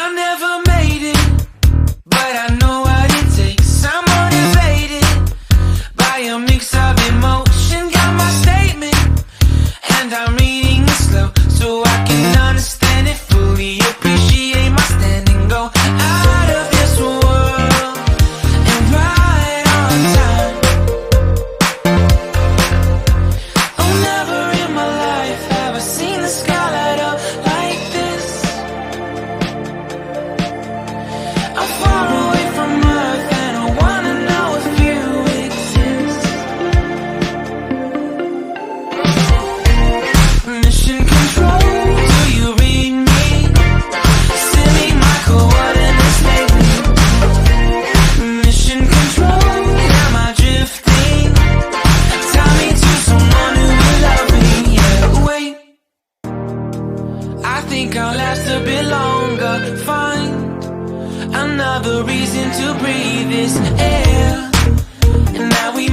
I never made it, but I know what it takes. I'm motivated by a mix of emotion. Got my statement, and I'm reading it slow so I can understand it fully. Appreciate my stand and go out of this world and right on time. Oh, never in my life have I seen the sky light up like this. I'm far away from Earth and I wanna know if you exist. Mission control, do you read me? Send me my coordinates lately. Mission control, am I drifting? Tie me to someone who will love me. Yeah, wait, I think I'll last a bit longer. Find another reason to breathe this air. And now we